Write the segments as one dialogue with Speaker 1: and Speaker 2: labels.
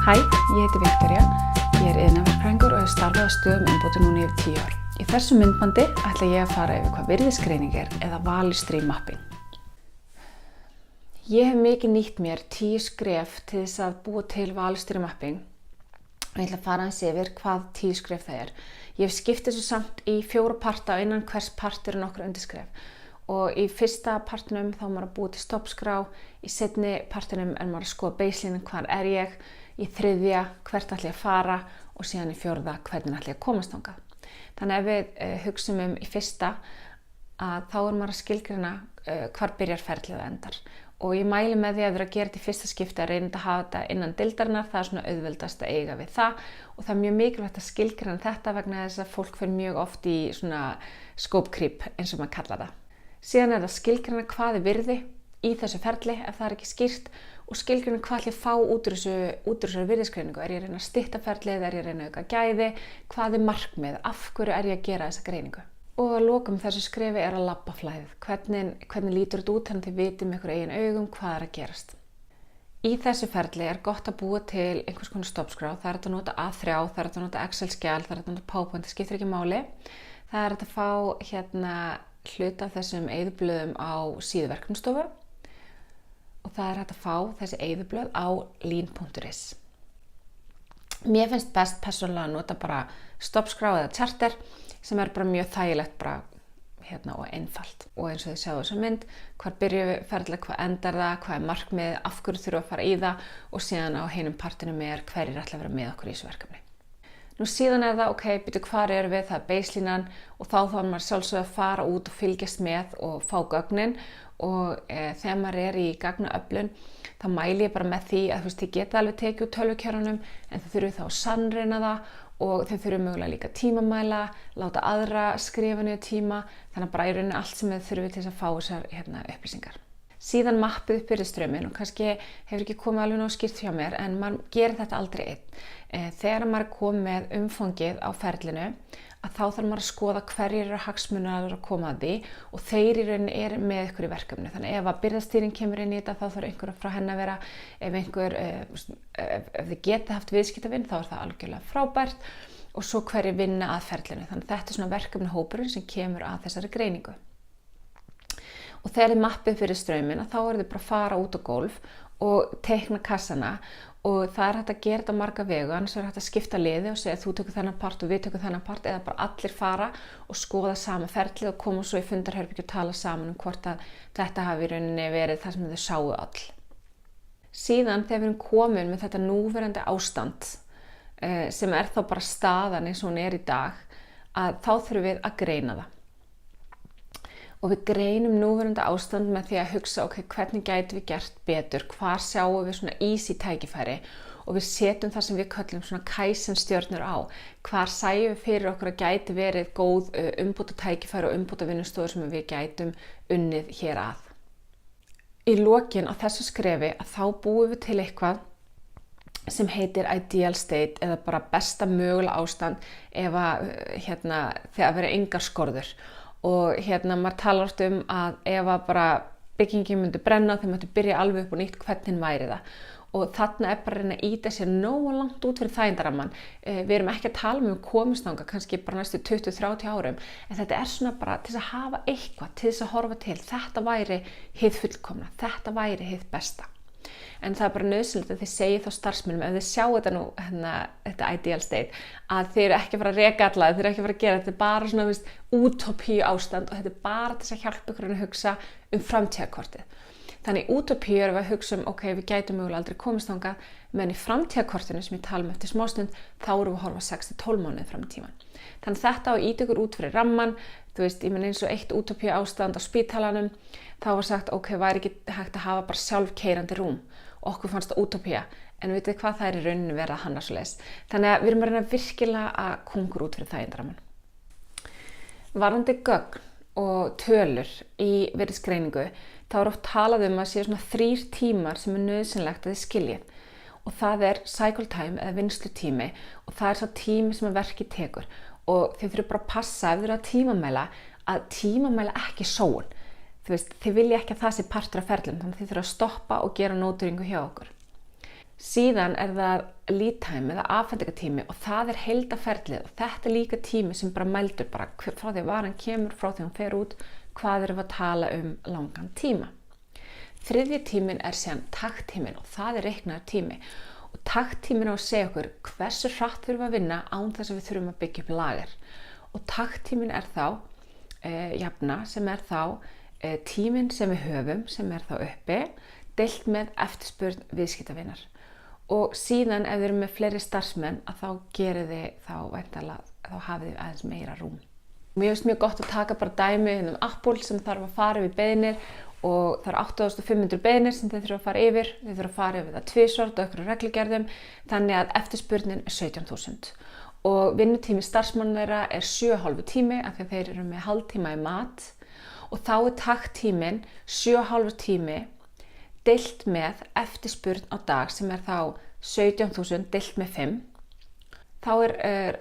Speaker 1: Hæ, ég heiti Viktoría, ég iðnaðarverkfræðingur og hef starfað á stöðum umbóta núna yfir 10 ár. Í þessu myndbandi ætla ég að fara yfir hvað virðisgreining eða value stream mapping. Ég hef mikið nýtt mér 10 skref til þess að búa til value stream mapping og ég ætla að fara aðeins yfir hvað 10 skref það er. Ég hef skipt þessu samt í 4 parta og innan hvers part eru nokkur undirskref. Og í fyrsta partinum þá maður að búa til stoppskrá, í seinni partinum er maður að skoða baseline, hvar er ég, í þriðja hvert ætla ég að fara og síðan í fjórða hvernig ætla ég að komast þangað. Þannig ef við hugsum í fyrsta að þá er maður að skilgreina hvar byrjar ferlið og endar. Og ég mæli með því að vera að gera þetta í fyrsta skipti að reyna að hafa þetta innan deildarinnar, það er svona auðveldast að eiga við það og það er mjög mikilvægt að skilgreina þetta vegna þess að fólk fer mjög oft í svona scope creep eins og maður kallar það. Síðan er það skilgreina hvað er virði í þessu ferli ef það er ekki skýrt og skilgreina hvað ætla ég að fá út úr þessu virðisgreiningu. Er ég að reyna að stytta ferlið, er ég að reyna að auka gæði, hvað er markmið, af hverju er ég að gera þessa greiningu? Og að lokum þessu skrefi er að labba flæðið. Hvernig lítur þetta út þannig að þið vitið með ykkur eigin augum hvað er að gerast. Í þessu ferli er gott að búa til einhvers konar stoppskrá. Það er að nota A3, það er að nota Excel-skjal, það er að nota PowerPoint, það skiptir ekki máli. Það er að fá hluta af þessum eyðublöðum á síðuverkefnastofu og það er hægt að fá þessi eyðublöð á lean.is. Mér finnst best persónulega að nota bara stoppskrá eða charter sem er bara mjög þægilegt og einfalt. Og eins og þið sjáu þessa mynd, hvar byrjum við ferðilega, hvað endar það, hvað er markmið, af hverju þurfum að fara í það og síðan á hinum partinum er hverjir ætla að vera með okkur í þessu verkefni. Nú síðan er það, hvar erum við, það er baselínan og þá þarf maður sjálfsögðu að fara út og fylgjast með og fá gögnin og þegar maður er í gagnaöflun þá mæli ég bara með því að þið geta alveg tekið úr tölvukerfunum en þið þurfið þá að sannreyna það og þið þurfið mögulega líka tímamæla, láta aðra skrifa niður tíma, þannig að bara í rauninni allt sem þið þurfið til að fá þessar upplýsingar. Síðan mappið upp virðisstrauminn og kannski hefur ekki komið alveg nóg skýrt hjá mér en maður gerir þetta aldrei einn. Þegar maður er komið með umfangið á ferlinu að þá þarf maður að skoða hverjir eru hagsmunir að koma að því og þeir í rauninni er með ykkur í verkefni. Þannig ef að birgðastýring kemur inn í þetta þá þarf einhver frá henni að vera, ef þið geta haft viðskiptavinn þá er það algjörlega frábært og svo hverjir vinna að ferlinu. Þannig þetta er svona verkefnahópurinn sem kemur að þessari greiningu. Og þegar þið mappið fyrir strauminn þá er þið bara að fara út á gólf og teikna kassana og það er hægt að gera þetta á marga vegu, annars er hægt að skipta liði og segja þú tekur þennan part og við tekur þennan part eða bara allir fara og skoða sama ferlið og koma svo í fundarherbergi og tala saman hvort að þetta hafi í rauninni verið það sem þau sáu all. Síðan þegar við erum komin með þetta núverandi ástand sem er þá bara staðan eins og hún er í dag að þá þurfum við að greina það. Og við greinum núverandi ástand með því að hugsa hvernig gætum við gert betur, hvar sjáum við svona easy tækifæri og við setjum það sem við köllum svona Kaizen stjörnur á, hvar sæjum við fyrir okkur að gæti verið góð umbóta tækifæri og umbóta vinnustofur sem við gætum unnið hér að. Í lokin á þessu skrefi að þá búum við til eitthvað sem heitir ideal state eða bara besta mögulega ástand ef að þegar verið engar skorður. Og maður talar oft að ef að bara byggingin myndi brenna þegar maður byrja alveg upp og nýtt hvernig væri það. Og þarna er bara að reyna að ýta sér nógu langt út fyrir þægindarammann. Við erum ekki að tala um komast þangað, kannski bara næstu 20-30 árum. En þetta er svona bara til þess að hafa eitthvað, til þess að horfa til. Þetta væri hið fullkomna, þetta væri hið besta. En það er bara nauðsynlegt að þið segið þá starfsmönnum ef þið sjá þetta nú, þetta ideal state, að þið eru ekki að fara að reka alla, þið eru ekki að fara að gera, þetta er bara svona útópíu ástand og þetta er bara til þess að hjálpa ykkur að hugsa framtíðarkortið. Þannig í útópíu erum við að hugsa við gætum mögulega aldrei komist þangað, menn í framtíðarkortinu sem ég tala eftir smástund, þá erum við að horfa 6-12 mánuði fram í tímann. Þannig þetta á að ýta ykkur út fyrir ramman, ég meina eins og eitt útópíu ástand á spítalanum, þá var sagt væri ekki hægt að hafa bara sjálfkeyrandi rúm. Okkur fannst það útópía, en vitið hvað það er í rauninni verið að hanna svoleiðis. Þannig að við erum að reyna virkilega að kongur út fyrir þægindarammann. Varðandi gögn og tölur í virðisgreiningu, þá er oft talað að séu svona 3 tímar sem er nauðsynlegt að þið skiljið. Og það er cycle time eða vinnslutími og það er sá tími sem verkið tekur. Og þið þurfum bara að passa ef þið eru að tímamæla ekki sóun. Þið vilja ekki að það sé partur af ferlum, þannig að þið þurfum að stoppa og gera nóturingu hjá okkur. Síðan það lead time eða afhendingartími og það heildarferlið og þetta líka tími sem bara mældur bara frá því að varan kemur, frá því hún fer út, hvað erum við að tala langan tíma. Þriðji tíminn síðan takttíminn og það reiknaður tími og takttíminn á að segja okkur hversu hratt þurfum að vinna án þess að við þurfum að byggja upp lager og takttíminn þá jafna sem þá tíminn sem við höfum sem þá uppi deilt með eftirspurn viðskiptavinar. Og síðan ef þið eru með fleiri starfsmenn að þá gerið þið þá hafið þið aðeins meira rúm. Mér finnst mjög gott að taka bara dæmi Apple sem þarf að fara yfir beiðnir og það 8.500 beiðnir sem þið þurfa að fara yfir. Þið þurfa að fara yfir það tvisvar og einhverjum reglugerðum þannig að eftirspurnin 17.000 og vinnutími starfsmanna þeirra 7,5 tími af því að þeir eru með hálftíma í mat og þá takttíminn 7,5 tími deilt með eftirspurn á dag sem þá 17.000 deilt með 5. Þá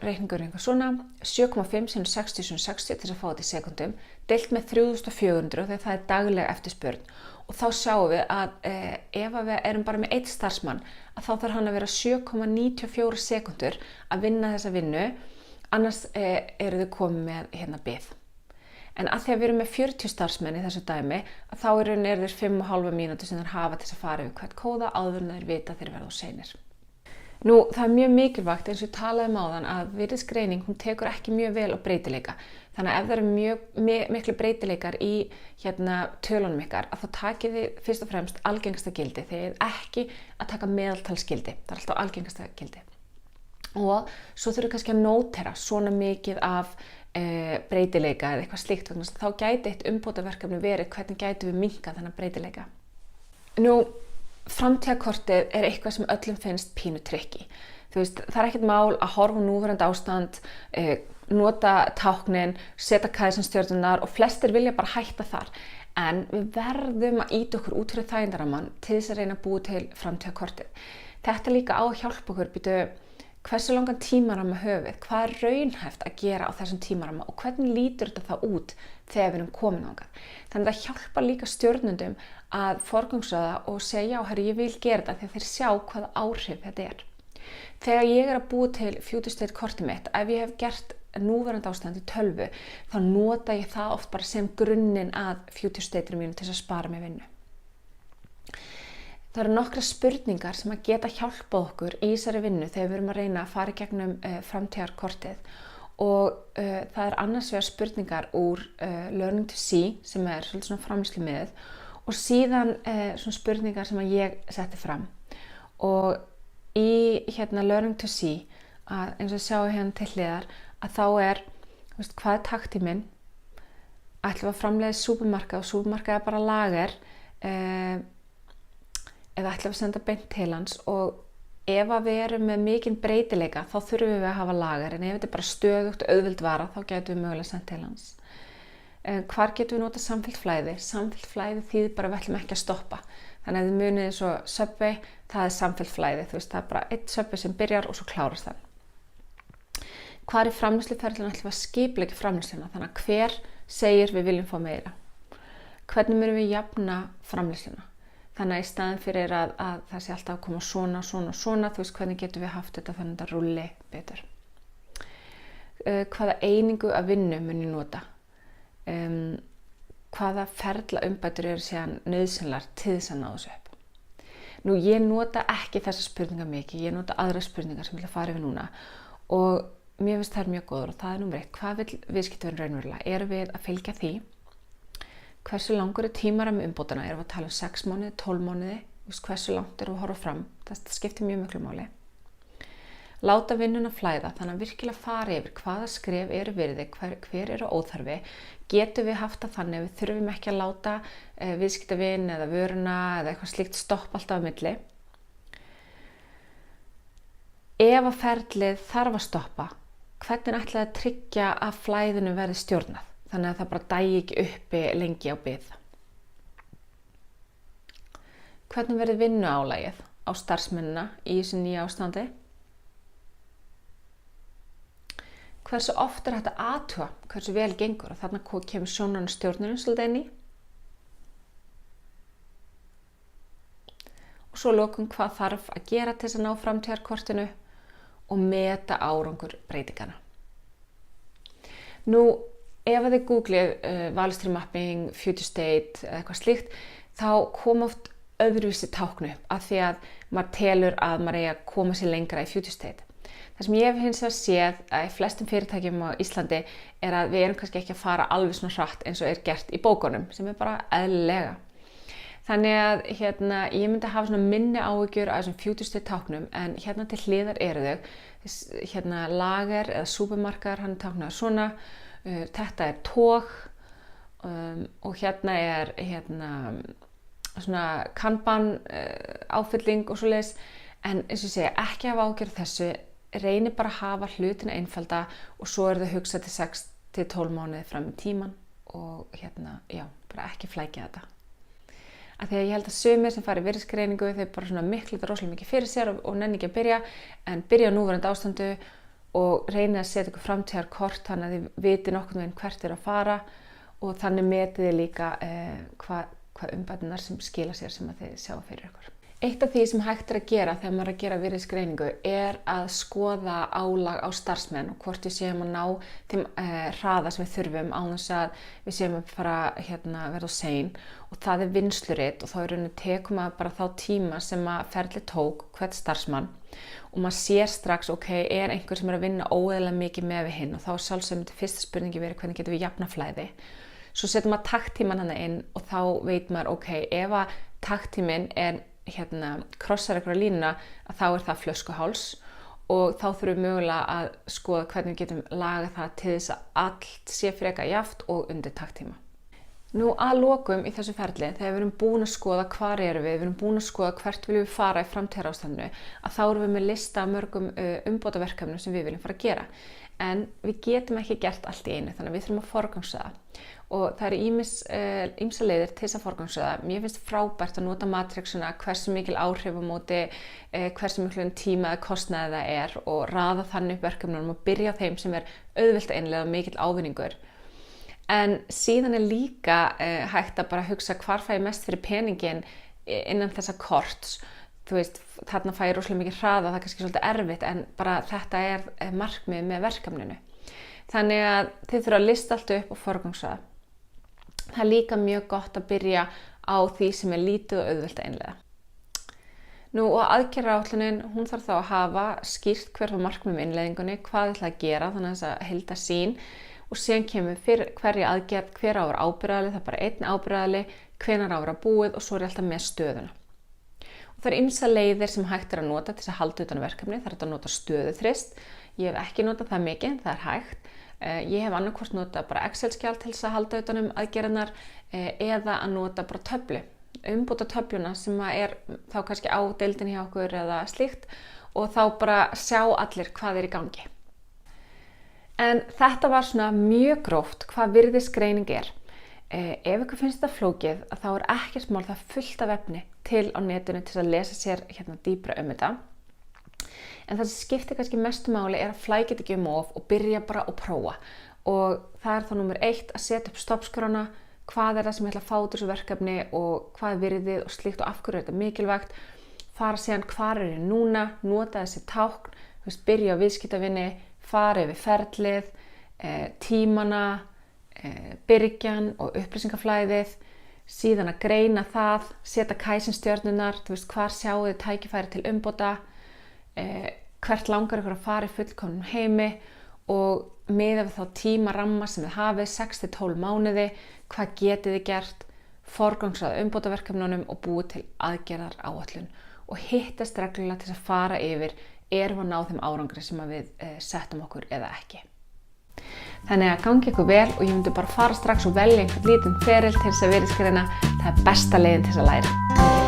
Speaker 1: reikningur einhver svona 7,5 sem 60 sem 60 til þess að fá þetta í sekundum deilt með 3.400 þegar það dagleg eftirspurn og þá sjáum við að ef við erum bara með 1 starfsmann að þá þarf hann að vera 7,94 sekundur að vinna þessa vinnu annars eru þau komið með bið. En að því að við erum með 40 starfsmenn í þessu dæmi, að þá þeir 5,5 mínútur sem þeir hafa til þess að fara yfir hvert kóða áður en þeir vita að þeir verða of seinir. Nú, það mjög mikilvægt eins og ég talaði áðan að virðisgreining, hún tekur ekki mjög vel á breytileika. Þannig að ef það eru mjög miklu breytileikar í tölunum ykkar, að þá takið þið fyrst og fremst algengasta gildi, þegar ekki að taka meðaltalsgildi, það alltaf algengasta gildi. Og svo þurfum kannski að nótera svona mikið af breytileika eða eitthvað slíkt vegna þá gæti eitt umbótaverkefni verið hvernig gætum við minnkað þennan breytileika. Nú, framtíðarkortið eitthvað sem öllum finnst pínu trikki. Þú veist, það ekkert mál að horfa núverandi ástand, nota táknin, setja kæðisanstjörnunar og flestir vilja bara hætta þar. En við verðum að ýta okkur út fyrir þægindarammann til þess að reyna að búa til framtíðarkortið. Þetta líka á að hjálpa okkur hversu langan tímaramma höfum, hvað raunhæft að gera á þessum tímaramma og hvernig lítur þetta þá út þegar við erum komin þangað. Þannig að það hjálpa líka stjórnendum að forgangsraða og segja ég vil gera þetta þegar þeir sjá hvaða áhrif þetta Þegar ég að búa til future state kortið mitt, ef ég hef gert núverandi ástand í tölvu, þá nota ég það oft bara sem grunninn að future stateinu mínu til þess að spara mig vinnu. Það eru nokkra spurningar sem að geta hjálpað okkur í þessari vinnu þegar við erum að reyna að fara í gegnum framtíðarkortið og það annars vegar spurningar úr Learning to See sem svolítið svona framleiðslumiðið og síðan svona spurningar sem að ég setti fram og í Learning to See að eins og sjáu til hliðar að þá hvað takttíminn ætlum við að framleiða súpermarkað og súpermarkað bara lager eða ætlum við að senda beint til hans og ef við erum með mikinn breytileika þá þurfum við að hafa lager en ef þetta bara stöðugt auðveld vara þá getum við mögulega sendt til hans. Hvar getum við notað samfellt flæði? Samfellt flæði þýðir bara við ætlum ekki að stoppa. Þannig að þið munið eins og Subway, það samfellt flæði. Þú veist, það bara einn Subway sem byrjar og svo klárast það. Hvar í framleiðsluferlinu ætlum við að skipuleggja framleiðsluna? Þannig að hver segir við viljum fá meira? Hvernig munum við jafna framleiðsluna? Þannig að í staðin fyrir að það sé alltaf að koma svona, þú veist hvernig getum við haft þetta þannig að þetta rúlli betur. Hvaða einingu af vinnu mun ég nota? Hvaða ferla umbætur eru síðan nauðsynlegar til þess að ná þessu upp? Nú, ég nota ekki þessa spurningar mikið, ég nota aðra spurningar sem ég ætla að fara yfir núna og mér finnst það mjög góður og það númer 1. Hvað vill viðskiptavinur raunverulega? Erum við að fylgja því? Hversu langur tímarammi umbótana? Erum við að tala 6 mánuði, 12 mánuði? Hversu langt erum við að horfa fram? Það skiptir mjög miklu máli. Láta vinnuna flæða, þannig að virkilega fara yfir hvaða skref eru virði, hver eru óþarfi. Getum við haft það þannig, við þurfum ekki að láta viðskiptavin eða vöruna eða eitthvað slíkt stopp alltaf á milli. Ef að ferlið þarf að stoppa, hvernig ætlaði að tryggja að flæðinu verði stjórnað? Þannig að það bara dægi ekki uppi lengi á bið. Hvernig verður vinnuálagið á starfsmennina í þessu nýja ástandi? Hversu oft hægt að athuga hversu vel gengur og þarna kemur sjónarstjórnunum svolítið inn í. Og svo lokum hvað þarf að gera til þess að ná framtíðarkortinu og meta árangur breytingana. Nú, ef þið googlið value stream mapping, future state eða eitthvað slíkt, þá kom oft öðruvísi tákn upp af því að maður telur að maður eigi að koma sér lengra í future state. Það sem ég hef hins vegar séð að í flestum fyrirtækjum á Íslandi er að við erum kannski ekki að fara alveg svona hratt eins og er gert í bókunum, sem er bara eðlilega. Þannig að ég myndi hafa svona minni áhyggjur af þessum future state táknum, en hérna til hliðar eru þau. Lager eða súpermarkaðar, hann er táknaður svona, þetta er tog og hérna er svona kanban áfylling og svoleiðis, en eins og ég segja, ekki hafa áhyggjur af þessu, reyni bara að hafa hlutina einfalda og svo þau hugsað til 6 til 12 mánuði fram í tíman og bara ekki flækja þetta. Af því að ég held að sumir sem fara í virðisgreiningu, þau bara svona miklu rosalega mikið fyrir sér og nenni ekki að byrja, en byrja á núverandi ástandu og reyni að setja ykkur framtíðarkort þannig að þið viti nokkurn veginn hvert að fara og þannig metið þið líka hvað umbætunar sem skila sér sem að þið sjá fyrir ykkur. Eitt af því sem hægt að gera þegar maður er að gera virðisgreiningu er að skoða álag á starfsmenn og hvort við séum að ná þeim hraða sem við þurfum á þess að við séum að fara verða sein, og það er vinnslurit og þá í rauninni tekum maður bara þá tíma sem að ferli tók hvern starfsmann og maður sér strax, er einhver sem er að vinna óeðlilega mikið með við hinn, og þá sjálfsögum þetta fyrsta spurningi verið hvernig getum við jafna flæði. Svo setur maður takttíman hana inn og þá veit maður, ef að takttíminn er krossar einhverja línuna, að þá er það flöskuháls og þá þurfum við mögulega að skoða hvernig við getum lagað það til þess að allt sé frekar jafnt og undir takttíma. Nú að lokum í þessu ferli, þegar við erum búin að skoða hvar erum við erum búin að skoða hvert viljum við fara í framtíðarástandinu, að þá erum við með lista af mörgum umbótaverkefnum sem við viljum fara að gera. En við getum ekki gert allt í einu, þannig að við þurfum að forgangsraða. Og það eru ýmsar leiðir til þess að forgangsraða. Mér finnst frábært að nota matrixuna, hversu mikil áhrif á móti, hversu miklu tíma eða kostnaði það er, og raða þannig upp verkefnunum og byrja á þeim sem er auðvelt að innleiða mikill ávinningur. En síðan er líka hægt að bara hugsa hvar fæ ég mest fyrir peningin innan þessa korts. Þú veist, þarna fæ ég rosalega mikið hraða, það er kannski svolítið erfitt, en bara þetta er markmið með verkefninu. Þannig að þið þurfa að lista allt upp og forgangsraða. Það er líka mjög gott að byrja á því sem er lítið og auðvelt að innleiða. Nú, og aðgerðaáætlunin, hún þarf þá að hafa skýrt hver var markmið með innleiðingunni, hvað þið ætla að gera, þannig að þess að heildarsýn, og síðan kemur fyrir hverja aðgerð, hver á að vera ábyrgðaraðili, það er bara einn ábyrgðaraðili, hvenær á að vera búið, og svo er alltaf með stöðuna. Og það er ýmsar leiðir sem hægt er að nota til þess að halda utan verkefni. Það er hægt að nota stöðuþrist. Ég hef ekki notað það mikið, það er hægt. Ég hef annarkvort notað bara Excel-skjal til þess að halda utan aðgerðirnar, eða að nota bara töflu, umbúta töfluna sem er þá kannski á deildinni hjá okkur eða slíkt, og þá bara sjá allir hvað er í gangi. En þetta var svona mjög gróft hvað virðisgreining er. Ef ykkur finnst þetta flókið, þá er ekkert mál, það fullt af efni til á netinu til að lesa sér dýpra þetta. En það sem skiptir kannski mestu máli er að flækja þetta ekki of og byrja bara að prófa. Og það er þá númer 1 að setja upp stoppskrána, hvað er það sem ég ætla að fá út úr þessu verkefni og hvað er virðið og slíkt og af hverju er þetta mikilvægt. Fara síðan hvar er ég núna, nota þessi tákn, byrja á viðskiptavinni, fara yfir ferlið, tímana, byrgjan og upplýsingaflæðið, síðan að greina það, setja kæsinstjörnunar, hvar sjáu þið tækifæri til umbóta, hvert langar ykkur að fara í fullkomnum heimi og miða við þá tímaramma sem þið hafið, 6 til 12 mánuði, hvað getið þið gert, forgangsraða umbótaverkefnunum og búið til aðgerðar áætlun og hittast reglulega til að fara yfir, erum við að ná þeim árangri sem við settum okkur eða ekki. Þannig að gangi ykkur vel og ég myndi bara fara strax og velja einhvern lítinn feril til þess að virðisgreina, það er besta leiðin til þess að læra.